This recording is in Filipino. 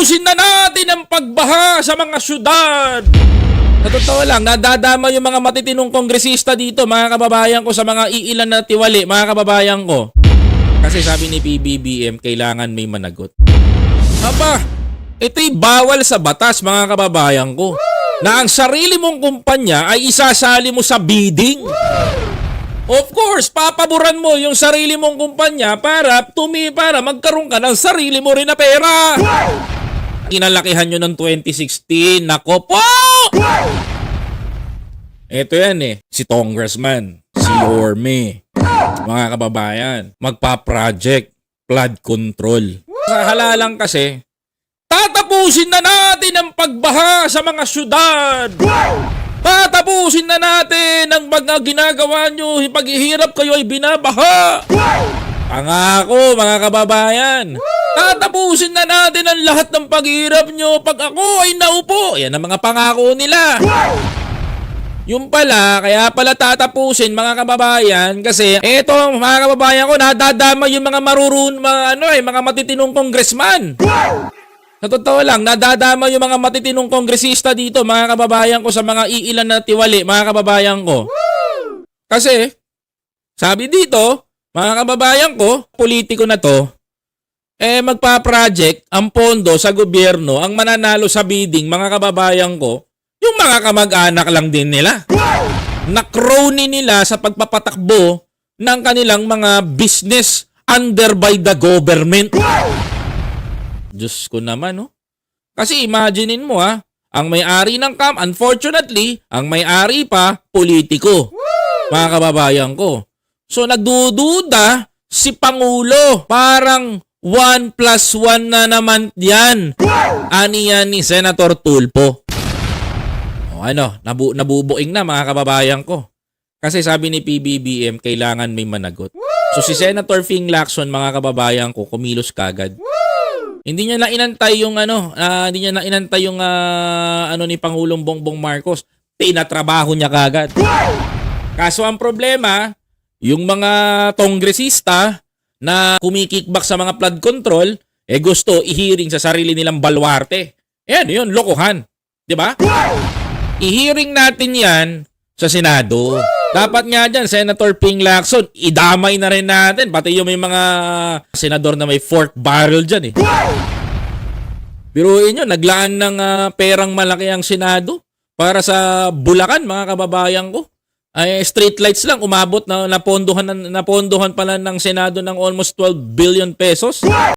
Tatapusin na natin ang pagbaha sa mga syudad. Sa totoo lang, nadadama yung mga matitinong kongresista dito, mga kababayan ko, sa mga iilan na tiwali, mga kababayan ko. Kasi sabi ni PBBM, kailangan may managot. Aba, ito'y bawal sa batas, mga kababayan ko, na ang sarili mong kumpanya ay isasali mo sa bidding. Of course, papaboran mo yung sarili mong kumpanya para magkaroon ka ng sarili mo rin na pera. Kinalakihan nyo ng 2016. Nako po! Ito yan si Congressman, si Orme, mga kababayan, magpa-project flood control. Sa halalang kasi, tatapusin na natin ang pagbaha sa mga syudad. Tatapusin na natin ang mga ginagawa nyo, paghihirap kayo ay binabaha. Pangako, mga kababayan. Tatapusin na natin ang lahat ng paghihirap nyo pag ako ay naupo. Yan ang mga pangako nila. Yung pala, kaya pala tatapusin, mga kababayan, kasi eto, mga kababayan ko, nadadama yung mga mga matitinong congressman. Sa totoo lang, nadadama yung mga matitinong kongresista dito, mga kababayan ko, sa mga iilan na tiwali, mga kababayan ko. Kasi, sabi dito, mga kababayan ko, politiko na to, magpa-project ang pondo sa gobyerno, ang mananalo sa bidding, mga kababayan ko, yung mga kamag-anak lang din nila. Na-crony nila sa pagpapatakbo ng kanilang mga business under by the government. Diyos ko naman, Kasi imaginein mo, ang may-ari ng unfortunately, ang may-ari pa, politiko. Mga kababayan ko. So, nagdududa si Pangulo. Parang 1+1 na naman yan. Ani yan ni Senator Tulfo. Nabubuing na, mga kababayan ko. Kasi sabi ni PBBM, kailangan may managot. So, si Senator Fing Lacson, mga kababayan ko, kumilos kagad. Hindi niya na inantay yung ni Pangulong Bongbong Marcos. Tinatrabaho niya kagad. Kaso ang problema, yung mga kongresista na kumikikbak sa mga flood control, gusto i-hearing sa sarili nilang balwarte. Yun, lokohan. 'Di ba? I-hearing natin 'yan sa Senado. Dapat nga dyan, Senator Ping Lacson, idamay na rin natin. Pati yung may mga senador na may fork barrel dyan Biruin nyo, naglaan ng perang malaki ang Senado para sa Bulacan, mga kababayan ko. Ay, street lights lang, umabot na napondohan pala ng Senado ng almost 12 billion pesos.